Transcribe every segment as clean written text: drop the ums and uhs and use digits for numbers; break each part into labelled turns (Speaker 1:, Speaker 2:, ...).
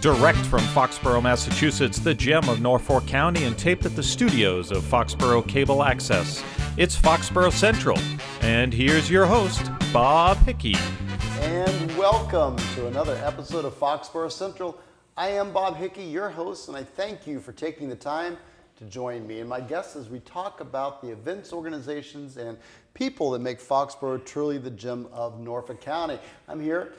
Speaker 1: Direct from Foxborough, Massachusetts, the gem of Norfolk County, and taped at the studios of Foxborough Cable Access. It's Foxborough Central. And here's your host, Bob Hickey.
Speaker 2: And welcome to another episode of Foxborough Central. I am Bob Hickey, your host, and I thank you for taking the time to join me and my guests as we talk about the events, organizations, and people that make Foxborough truly the gem of Norfolk County. I'm here,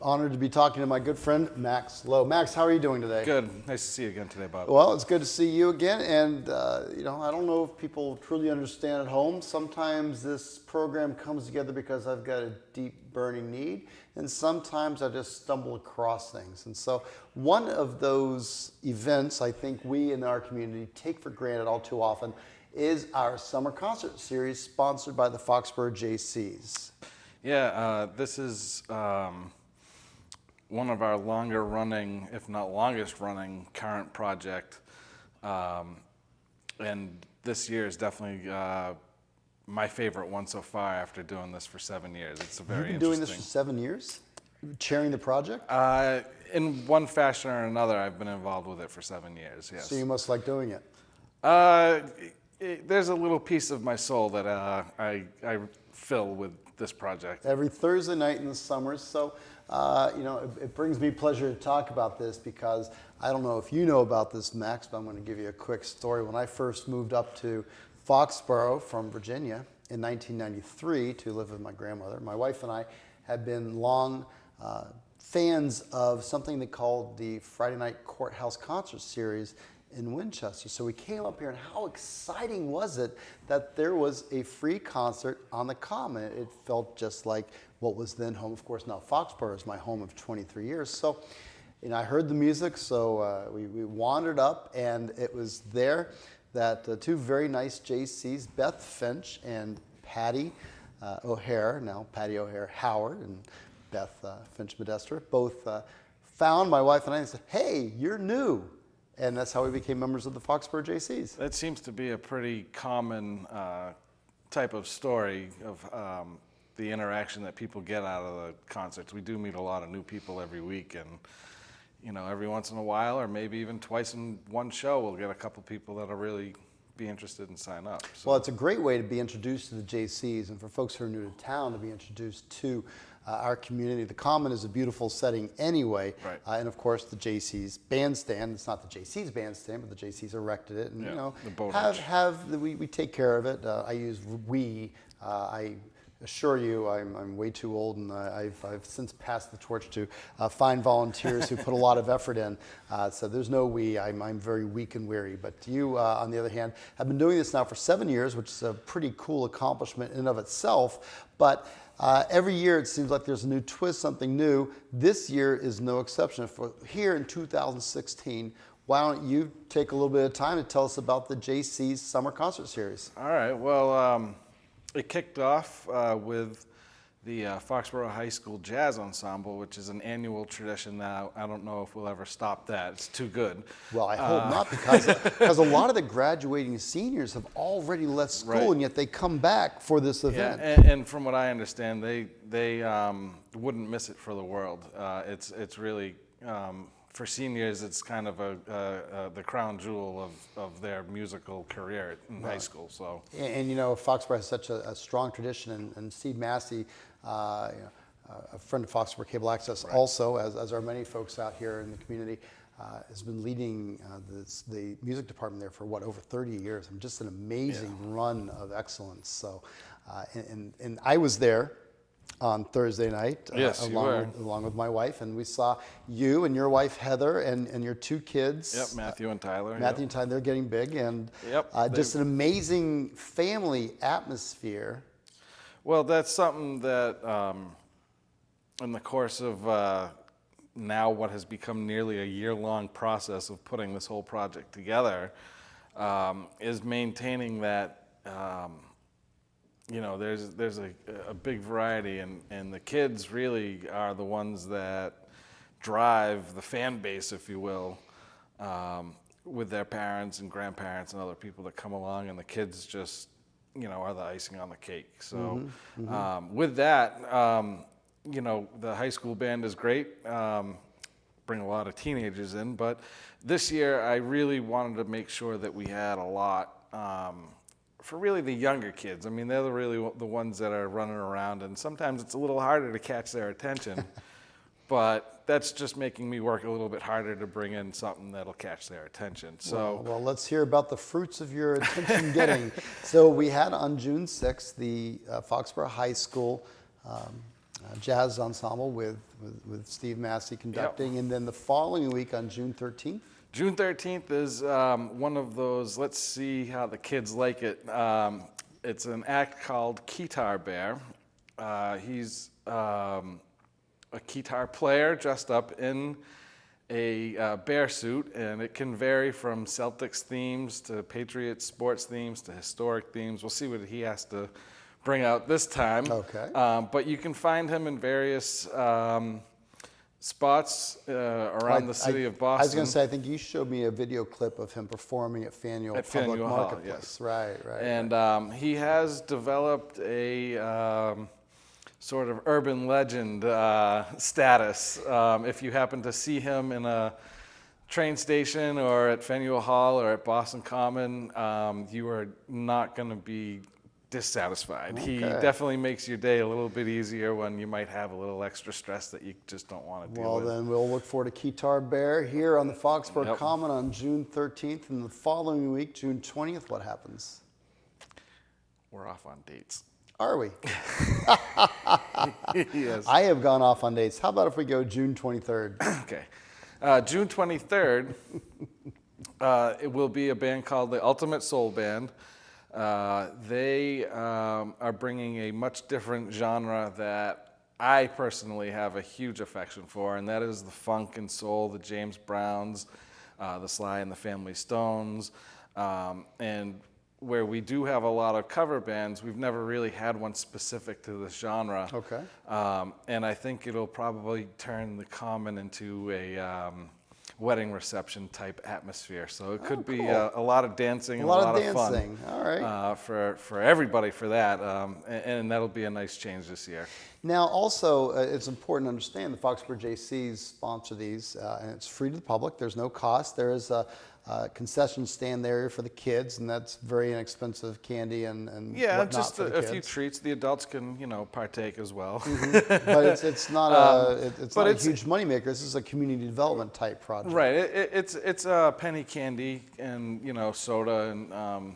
Speaker 2: honored to be talking to my good friend, Max Lowe. Max, how are you doing today?
Speaker 3: Good. Nice to see you again today, Bob.
Speaker 2: Well, it's good to see you again, and I don't know if people truly understand at home. Sometimes this program comes together because I've got a deep burning need, and sometimes I just stumble across things. And so one of those events I think we in our community take for granted all too often is our summer concert series sponsored by the Foxborough JCs.
Speaker 3: Yeah, this is one of our longer running, if not longest running, current project. And this year is definitely my favorite one so far after doing this for 7 years. It's a very
Speaker 2: You've been doing this for 7 years? Chairing the project?
Speaker 3: In one fashion or another, I've been involved with it for 7 years, yes.
Speaker 2: So you must like doing it.
Speaker 3: There's a little piece of my soul that I fill with this project.
Speaker 2: Every Thursday night in the summers. So, it brings me pleasure to talk about this because I don't know if you know about this, Max, but I'm going to give you a quick story. When I first moved up to Foxborough from Virginia in 1993 to live with my grandmother, my wife and I had been long fans of something they called the Friday Night Courthouse Concert Series in Winchester. So we came up here, and how exciting was it that there was a free concert on the Common? It felt just like what was then home. Of course, now Foxborough is my home of 23 years. So, I heard the music, so we wandered up, and it was there that two very nice JCs, Beth Finch and Patty O'Hare, now Patty O'Hare Howard and Beth Finch Modester, both found my wife and I and said, "Hey, you're new." And that's how we became members of the Foxborough JCs.
Speaker 3: That seems to be a pretty common type of story of the interaction that people get out of the concerts. We do meet a lot of new people every week, and every once in a while, or maybe even twice in one show, we'll get a couple people that'll really be interested and sign up. So.
Speaker 2: Well, it's a great way to be introduced to the JCs, and for folks who are new to town to be introduced to our community. The Common is a beautiful setting anyway,
Speaker 3: right.
Speaker 2: And of course the JCs bandstand. It's not the JCs bandstand, but the JCs erected it, and we take care of it. I use we. I assure you, I'm way too old, and I've since passed the torch to fine volunteers who put a lot of effort in. So there's no we. I'm very weak and weary. But you, on the other hand, have been doing this now for 7 years, which is a pretty cool accomplishment in and of itself. But every year it seems like there's a new twist, something new. This year is no exception. For here in 2016, why don't you take a little bit of time to tell us about the JC's Summer Concert Series?
Speaker 3: All right. Well, it kicked off with the Foxborough High School Jazz Ensemble, which is an annual tradition now. I don't know if we'll ever stop that. It's too good.
Speaker 2: Well, I hope not, because a lot of the graduating seniors have already left school,
Speaker 3: right.
Speaker 2: And yet they come back for this event.
Speaker 3: Yeah, and from what I understand, they wouldn't miss it for the world. It's really for seniors, it's kind of the crown jewel of their musical career in high school. So,
Speaker 2: and Foxborough has such a strong tradition, and Steve Massey, a friend of Foxborough Cable Access, right. Also, as are many folks out here in the community, has been leading the music department there for over 30 years. I mean, just an amazing run of excellence. So, and I was there on Thursday night,
Speaker 3: yes,
Speaker 2: along with my wife, and we saw you and your wife Heather and your two kids.
Speaker 3: Yep, Matthew and Tyler.
Speaker 2: And Tyler, they're getting big, and just an amazing family atmosphere.
Speaker 3: Well, that's something that in the course of now what has become nearly a year-long process of putting this whole project together is maintaining that. There's a big variety, and the kids really are the ones that drive the fan base, if you will, with their parents and grandparents and other people that come along, and the kids just, are the icing on the cake. So with that, the high school band is great. bring a lot of teenagers in. But this year, I really wanted to make sure that we had a lot for really the younger kids. I mean, they're really the ones that are running around, and sometimes it's a little harder to catch their attention. But that's just making me work a little bit harder to bring in something that'll catch their attention. So,
Speaker 2: well, let's hear about the fruits of your attention getting. So we had on June 6th the Foxborough High School jazz ensemble with Steve Massey conducting, and then the following week on June 13th.
Speaker 3: June 13th is one of those, let's see how the kids like it. It's an act called Guitar Bear. He's a guitar player dressed up in a bear suit, and it can vary from Celtics themes to Patriots sports themes to historic themes. We'll see what he has to bring out this time.
Speaker 2: Okay.
Speaker 3: But you can find him in various spots around the city of Boston.
Speaker 2: I was going to say, I think you showed me a video clip of him performing at Faneuil Public Marketplace.
Speaker 3: Yes.
Speaker 2: Right.
Speaker 3: And he has developed a sort of urban legend status. If you happen to see him in a train station or at Faneuil Hall or at Boston Common, you are not going to be dissatisfied.
Speaker 2: Okay.
Speaker 3: He definitely makes your day a little bit easier when you might have a little extra stress that you just don't want to deal with.
Speaker 2: Well, then we'll look forward to Guitar Bear here on the Foxborough Common on June 13th. And the following week, June 20th, what happens?
Speaker 3: We're off on dates.
Speaker 2: Are we?
Speaker 3: Yes.
Speaker 2: I have gone off on dates. How about if we go June 23rd?
Speaker 3: Okay. June 23rd, it will be a band called the Ultimate Soul Band. They are bringing a much different genre that I personally have a huge affection for, and that is the funk and soul, the James Browns, the Sly and the Family Stones, and where we do have a lot of cover bands, we've never really had one specific to this genre.
Speaker 2: Okay.
Speaker 3: And I think it'll probably turn the Common into a wedding reception type atmosphere. So it could be a lot of dancing and a lot of fun.
Speaker 2: All right.
Speaker 3: For everybody for that. And that'll be a nice change this year.
Speaker 2: Now, also, it's important to understand the Foxborough JCs sponsor these, and it's free to the public. There's no cost. There is a concession stand area for the kids, and that's very inexpensive candy and whatnot
Speaker 3: just
Speaker 2: for the
Speaker 3: a
Speaker 2: kids.
Speaker 3: few treats. The adults can, partake as well.
Speaker 2: But it's not a huge moneymaker. This is a community development type project.
Speaker 3: Right. It's penny candy and soda and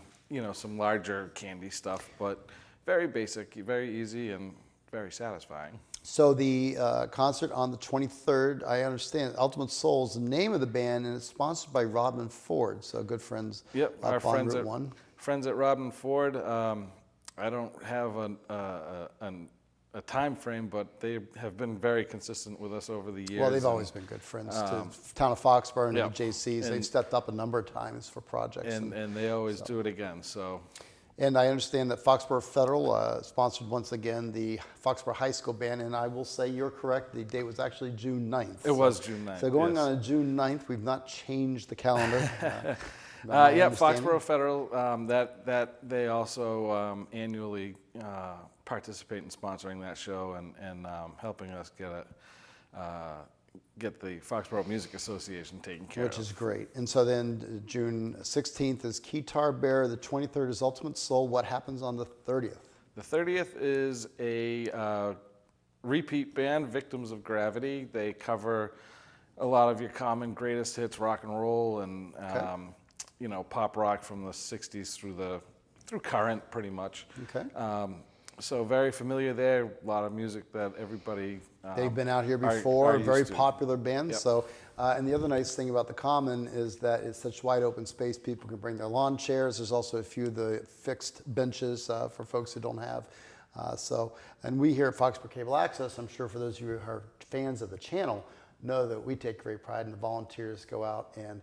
Speaker 3: some larger candy stuff, but very basic, very easy, and very satisfying.
Speaker 2: So the concert on the 23rd, I understand, Ultimate Soul is the name of the band, and it's sponsored by Rodman Ford, so good friends
Speaker 3: Our
Speaker 2: up on
Speaker 3: friends
Speaker 2: Route
Speaker 3: at
Speaker 2: 1.
Speaker 3: Friends at Rodman Ford. I don't have a time frame, but they have been very consistent with us over the years.
Speaker 2: Well, they've always been good friends to Town of Foxborough and the JCs.
Speaker 3: And
Speaker 2: they've stepped up a number of times for projects.
Speaker 3: And they always do it again, so...
Speaker 2: And I understand that Foxborough Federal sponsored once again the Foxborough High School Band, and I will say you're correct, the date was actually June 9th.
Speaker 3: It was June 9th,
Speaker 2: So going
Speaker 3: yes.
Speaker 2: on June 9th, we've not changed the calendar.
Speaker 3: Foxborough Federal, that they also annually participate in sponsoring that show and helping us get the Foxborough Music Association taken care of.
Speaker 2: Which is great. And so then June 16th is Guitar Bear, the 23rd is Ultimate Soul. What happens on the 30th?
Speaker 3: The 30th is a repeat band, Victims of Gravity. They cover a lot of your common greatest hits, rock and roll, and pop rock from the 60s through current, pretty much.
Speaker 2: Okay.
Speaker 3: So very familiar there. A lot of music that everybody
Speaker 2: they've been out here before.
Speaker 3: are
Speaker 2: Very
Speaker 3: used to.
Speaker 2: popular band.
Speaker 3: Yep.
Speaker 2: So, and the other nice thing about the Common is that it's such wide open space. People can bring their lawn chairs. There's also a few of the fixed benches for folks who don't have. And we here at Foxborough Cable Access, I'm sure for those of you who are fans of the channel, know that we take great pride in the volunteers go out and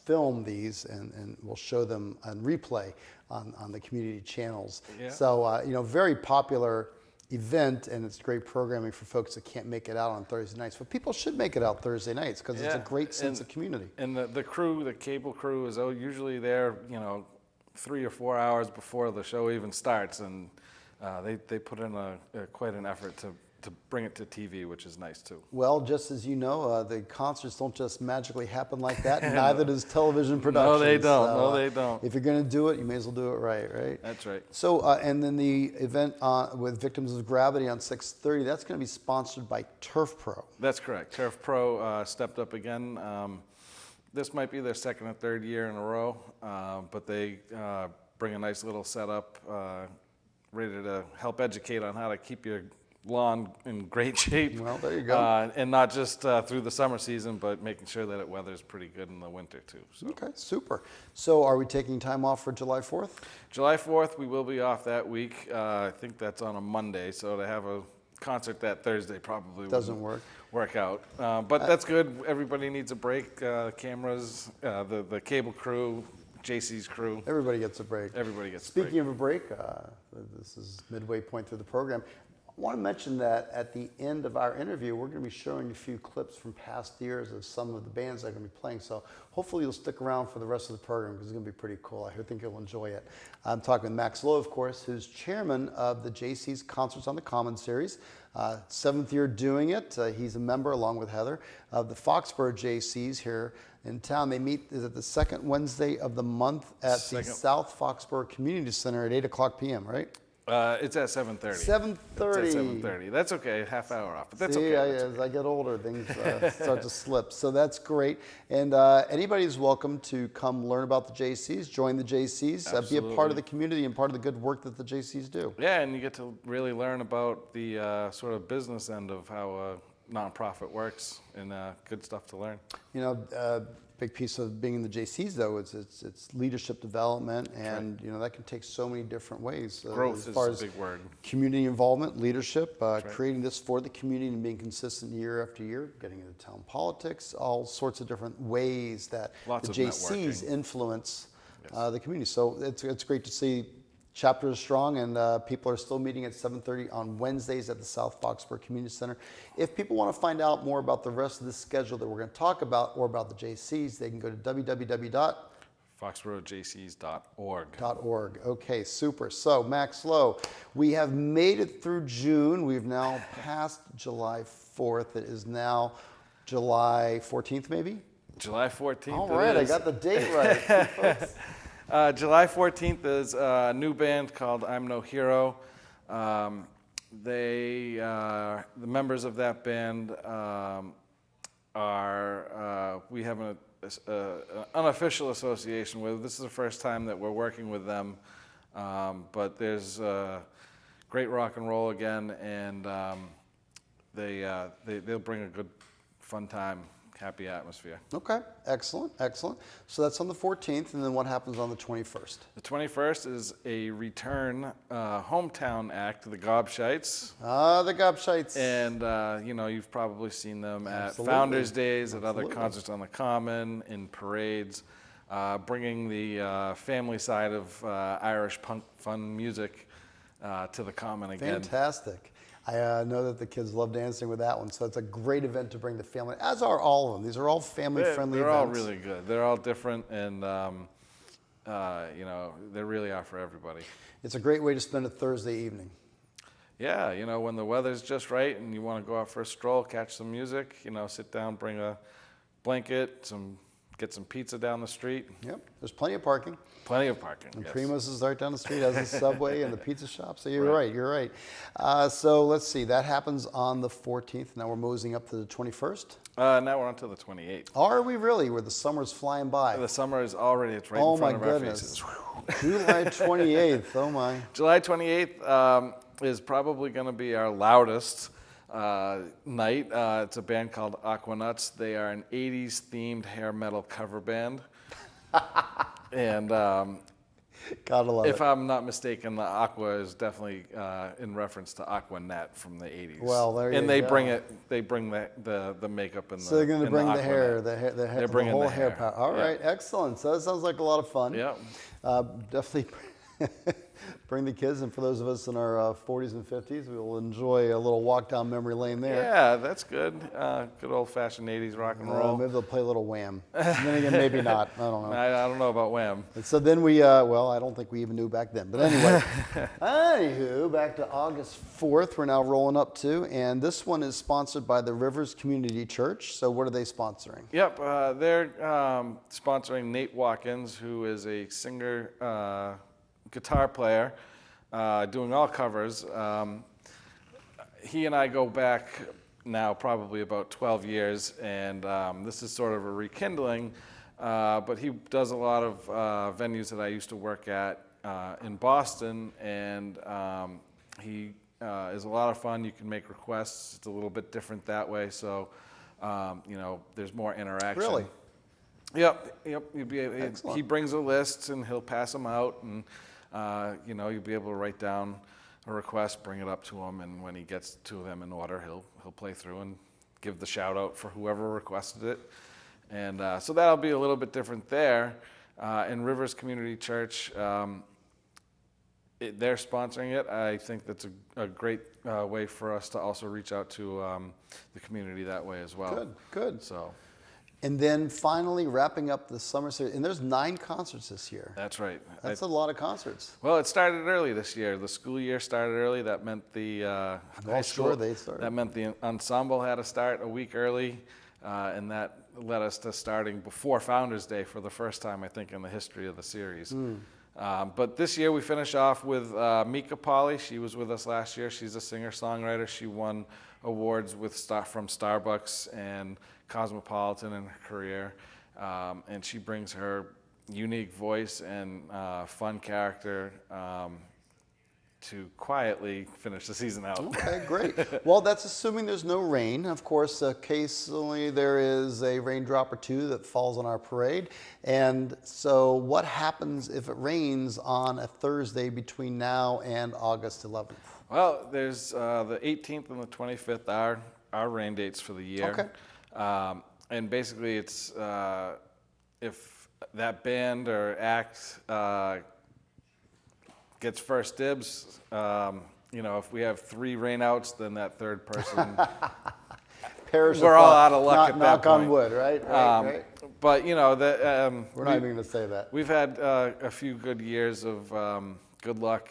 Speaker 2: film these, and we'll show them on replay on the community channels.
Speaker 3: Yeah.
Speaker 2: So, very popular event, and it's great programming for folks that can't make it out on Thursday nights. But people should make it out Thursday nights because it's a great sense of community.
Speaker 3: And the crew, the cable crew, is usually there, 3 or 4 hours before the show even starts, and they put in quite an effort to bring it to TV, which is nice too.
Speaker 2: Well, just as you know, the concerts don't just magically happen like that. Neither does television production.
Speaker 3: No, they don't. No, they don't.
Speaker 2: If you're going to do it, you may as well do it right?
Speaker 3: That's right.
Speaker 2: So, and then the event with Victims of Gravity on 6:30, that's going to be sponsored by Turf Pro.
Speaker 3: That's correct. Turf Pro stepped up again. This might be their second or third year in a row, but they bring a nice little setup, ready to help educate on how to keep your lawn in great shape.
Speaker 2: Well, there you go.
Speaker 3: And not just through the summer season, but making sure that it weathers pretty good in the winter too. So.
Speaker 2: Okay, super. So are we taking time off for July 4th?
Speaker 3: July 4th, we will be off that week. I think that's on a Monday, so to have a concert that Thursday probably
Speaker 2: Doesn't work
Speaker 3: out. But that's good. Everybody needs a break. Cameras, the cable crew, JC's crew.
Speaker 2: Everybody gets a break.
Speaker 3: Everybody gets
Speaker 2: Speaking
Speaker 3: a break.
Speaker 2: of a break, this is midway point through the program. I want to mention that at the end of our interview, we're going to be showing a few clips from past years of some of the bands that are going to be playing. So hopefully you'll stick around for the rest of the program because it's going to be pretty cool. I think you'll enjoy it. I'm talking with Max Lowe, of course, who's chairman of the JC's Concerts on the Common series. 7th year doing it. He's a member, along with Heather, of the Foxborough JCs here in town. They meet at the second Wednesday of the month at the South Foxborough Community Center at 8 o'clock p.m., right?
Speaker 3: It's at 7:30.
Speaker 2: 7:30.
Speaker 3: It's at 7:30. That's okay, half hour off, but that's
Speaker 2: See,
Speaker 3: okay.
Speaker 2: as I get older, things start to slip. So that's great. And anybody's welcome to come learn about the JCs, join the JCs, be a part of the community and part of the good work that the JCs do.
Speaker 3: Yeah, and you get to really learn about the sort of business end of how a nonprofit works, and good stuff to learn.
Speaker 2: You know, big piece of being in the JCs, though, is it's leadership development, and you know that can take so many different ways.
Speaker 3: Growth
Speaker 2: as far
Speaker 3: is
Speaker 2: as
Speaker 3: a big word.
Speaker 2: Community involvement, leadership, creating this for the community and being consistent year after year, getting into town politics, all sorts of different ways that
Speaker 3: Lots
Speaker 2: the
Speaker 3: of
Speaker 2: JCs
Speaker 3: networking.
Speaker 2: influence the community. So it's great to see. Chapter is strong, and people are still meeting at 7:30 on Wednesdays at the South Foxborough Community Center. If people want to find out more about the rest of the schedule that we're going to talk about, or about the JCs, they can go to
Speaker 3: foxboroughjcs.org.
Speaker 2: Okay, super. So, Max Lowe, we have made it through June. We've now passed July 4th. It is now July 14th, maybe?
Speaker 3: July 14th.
Speaker 2: All right, I got the date right. Folks.
Speaker 3: July 14th is a new band called I'm No Hero. The members of that band we have an unofficial association with. This is the first time that we're working with them, but there's great rock and roll again, and they'll bring a good, fun time. Happy atmosphere.
Speaker 2: Okay, excellent. So that's on the 14th, and then what happens on the 21st?
Speaker 3: The 21st is a return hometown act, the Gobshites.
Speaker 2: The Gobshites.
Speaker 3: And, you've probably seen them at
Speaker 2: Absolutely.
Speaker 3: Founders Days, at other concerts on the Common, in parades, bringing the family side of Irish punk fun music to the Common again.
Speaker 2: Fantastic. I know that the kids love dancing with that one, so it's a great event to bring the family, as are all of them. These are all family-friendly events.
Speaker 3: They're all really good. They're all different, and, they really are for everybody.
Speaker 2: It's a great way to spend a Thursday evening.
Speaker 3: Yeah, when the weather's just right and you want to go out for a stroll, catch some music, sit down, bring a blanket, get some pizza down the street.
Speaker 2: Yep, there's plenty of parking.
Speaker 3: Plenty of parking,
Speaker 2: And
Speaker 3: yes.
Speaker 2: Primo's is right down the street, as the Subway and the pizza shop. So you're right. So let's see, that happens on the 14th. Now we're moseying up to the 21st.
Speaker 3: Now we're on to the 28th.
Speaker 2: Are we really? Where the summer's flying by?
Speaker 3: The summer is already, it's right in front of our faces.
Speaker 2: July 28th, oh my.
Speaker 3: July 28th is probably going to be our loudest night. It's a band called Aquanuts. They are an 80s themed hair metal cover band. And
Speaker 2: Gotta love it.
Speaker 3: if I'm not mistaken, the Aqua is definitely in reference to Aquanet from the 80s.
Speaker 2: Well, there you
Speaker 3: And they
Speaker 2: go.
Speaker 3: bring the makeup and
Speaker 2: So they're going to bring the hair,
Speaker 3: They're
Speaker 2: the
Speaker 3: bringing
Speaker 2: whole
Speaker 3: the
Speaker 2: hair
Speaker 3: hair.
Speaker 2: power. All right, excellent. So that sounds like a lot of fun.
Speaker 3: Yeah.
Speaker 2: Definitely Bring the kids, and for those of us in our 40s and 50s, we will enjoy a little walk down memory lane there.
Speaker 3: Yeah, that's good. Good old-fashioned 80s rock and roll.
Speaker 2: Maybe they'll play a little Wham. And then again, maybe not. I don't know.
Speaker 3: I don't know about Wham.
Speaker 2: And so then we, well, I don't think we even knew back then. But anyway, anywho, back to August 4th, we're now rolling up to. And this one is sponsored by the Rivers Community Church. So what are they sponsoring?
Speaker 3: Yep, they're sponsoring Nate Watkins, who is a singer, guitar player, doing all covers. He and I go back now probably about 12 years, and this is sort of a rekindling, but he does a lot of venues that I used to work at in Boston, and he is a lot of fun. You can make requests. It's a little bit different that way, so there's more interaction.
Speaker 2: Really?
Speaker 3: Yep. He brings a list, and he'll pass them out, and you'll be able to write down a request, bring it up to him, and when he gets to them in order, he'll play through and give the shout out for whoever requested it. And so that'll be a little bit different there. In Rivers Community Church, they're sponsoring it. I think that's a great way for us to also reach out to the community that way as well.
Speaker 2: Good.
Speaker 3: So.
Speaker 2: And then finally wrapping up the summer series, and there's 9 concerts this year.
Speaker 3: That's right.
Speaker 2: That's a lot of concerts.
Speaker 3: Well, it started early this year. The school year started early. That meant the high school.
Speaker 2: They started. That
Speaker 3: meant the ensemble had to start a week early, and that led us to starting before Founders Day for the first time, I think, in the history of the series. But this year we finish off with Mika Polly. She was with us last year. She's a singer-songwriter. She won awards from Starbucks and Cosmopolitan in her career, and she brings her unique voice and fun character to quietly finish the season out.
Speaker 2: Okay, great. Well, that's assuming there's no rain. Of course, occasionally there is a raindrop or two that falls on our parade. And so what happens if it rains on a Thursday between now and August 11th?
Speaker 3: Well, there's the 18th and the 25th are rain dates for the year.
Speaker 2: Okay.
Speaker 3: And basically it's if that band or act gets first dibs, if we have 3 rainouts, then that third person, we're all out of luck at that
Speaker 2: knock
Speaker 3: point.
Speaker 2: on wood, right? Right.
Speaker 3: But,
Speaker 2: we're not even going to say that.
Speaker 3: We've had a few good years of good luck.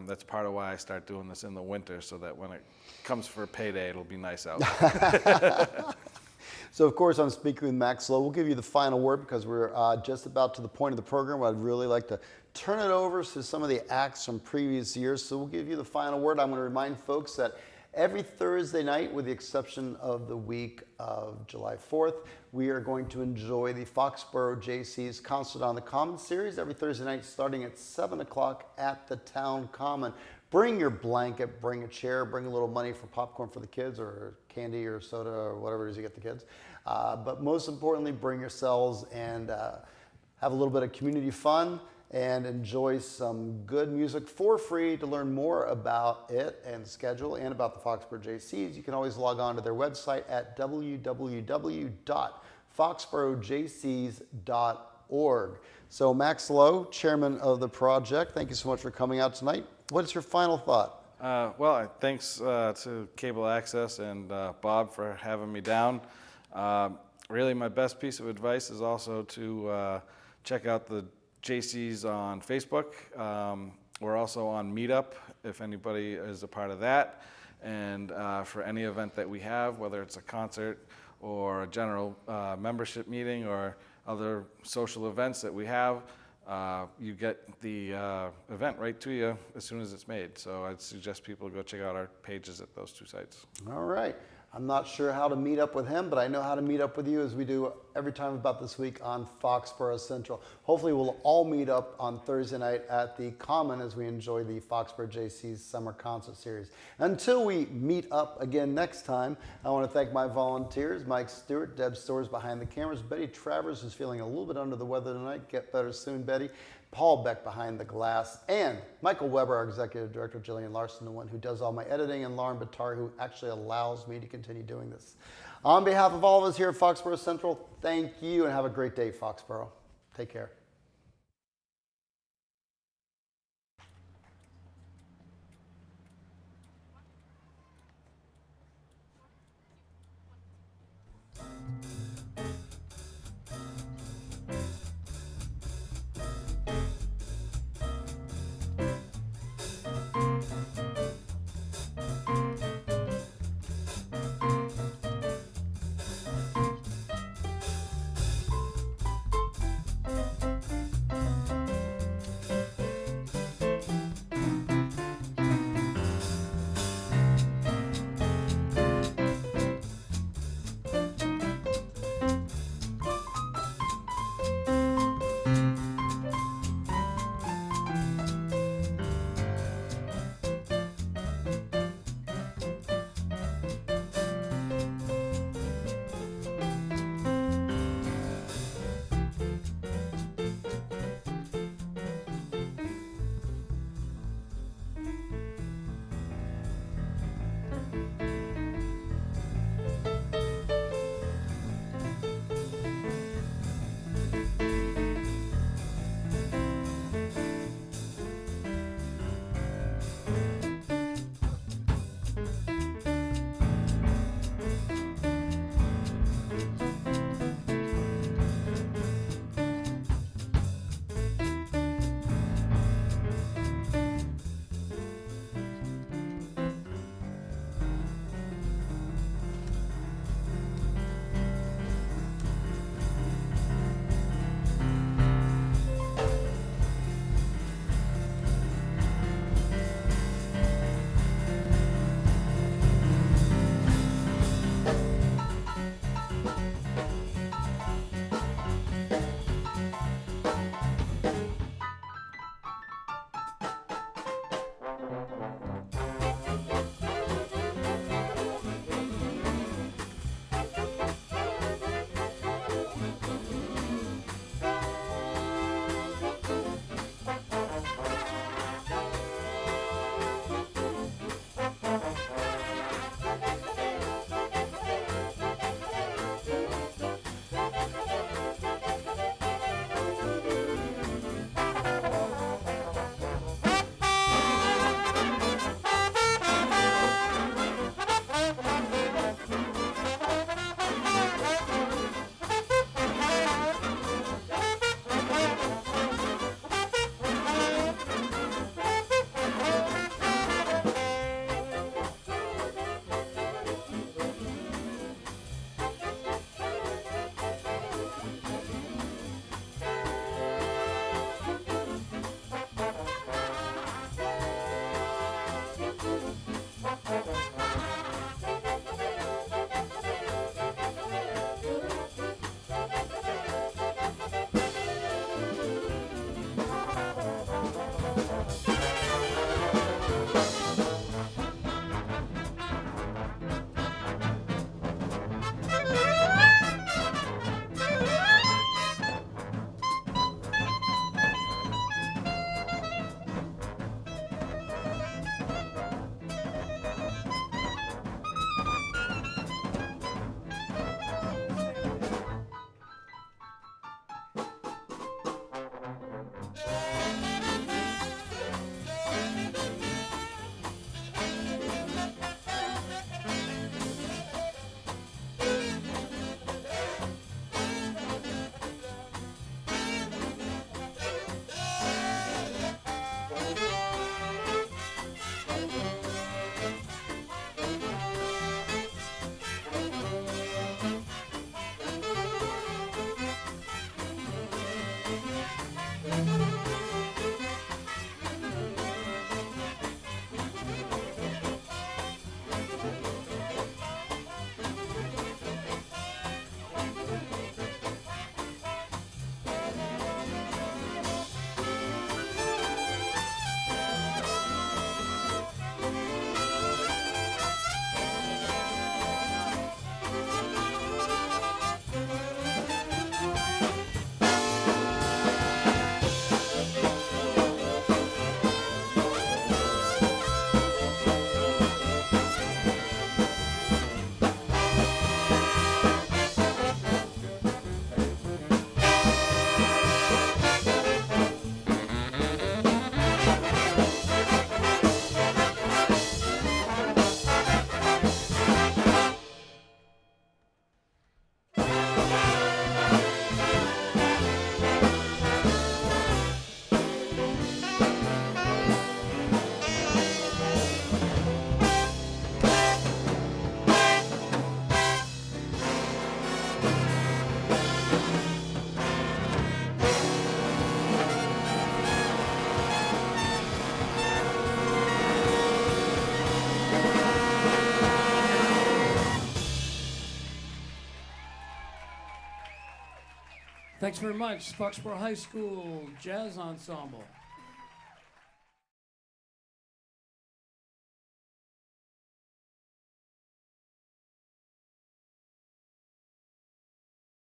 Speaker 3: That's part of why I start doing this in the winter, so that when it comes for payday, it'll be nice out.
Speaker 2: So, of course, I'm speaking with Max Lowe. We'll give you the final word because we're just about to the point of the program where I'd really like to turn it over to some of the acts from previous years. So we'll give you the final word. I'm going to remind folks that every Thursday night, with the exception of the week of July 4th, we are going to enjoy the Foxborough JC's Concert on the Common series every Thursday night starting at 7 o'clock at the Town Common. Bring your blanket, bring a chair, bring a little money for popcorn for the kids or candy or soda or whatever it is you get the kids. But most importantly, bring yourselves and have a little bit of community fun and enjoy some good music for free. To learn more about it and schedule and about the Foxborough JCs, you can always log on to their website at www.foxboroughjcs.org. So Max Lowe, chairman of the project, thank you so much for coming out tonight. What's your final thought?
Speaker 3: Well, thanks to Cable Access and Bob for having me down. Really, my best piece of advice is also to check out the JCs on Facebook. We're also on Meetup, if anybody is a part of that. And for any event that we have, whether it's a concert or a general membership meeting or other social events that we have, you get the event right to you as soon as it's made. So I'd suggest people go check out our pages at those 2 sites.
Speaker 2: All right. I'm not sure how to meet up with him, but I know how to meet up with you as we do every time about this week on Foxborough Central. Hopefully we'll all meet up on Thursday night at the Common as we enjoy the Foxborough JC's Summer Concert Series. Until we meet up again next time, I want to thank my volunteers, Mike Stewart, Deb Stores behind the cameras, Betty Travers, who's feeling a little bit under the weather tonight. Get better soon, Betty. Paul Beck behind the glass, and Michael Weber, our executive director, Jillian Larson, the one who does all my editing, and Lauren Batari, who actually allows me to continue doing this. On behalf of all of us here at Foxborough Central, thank you and have a great day, Foxborough. Take care.
Speaker 4: Thanks very much, Foxborough High School Jazz Ensemble.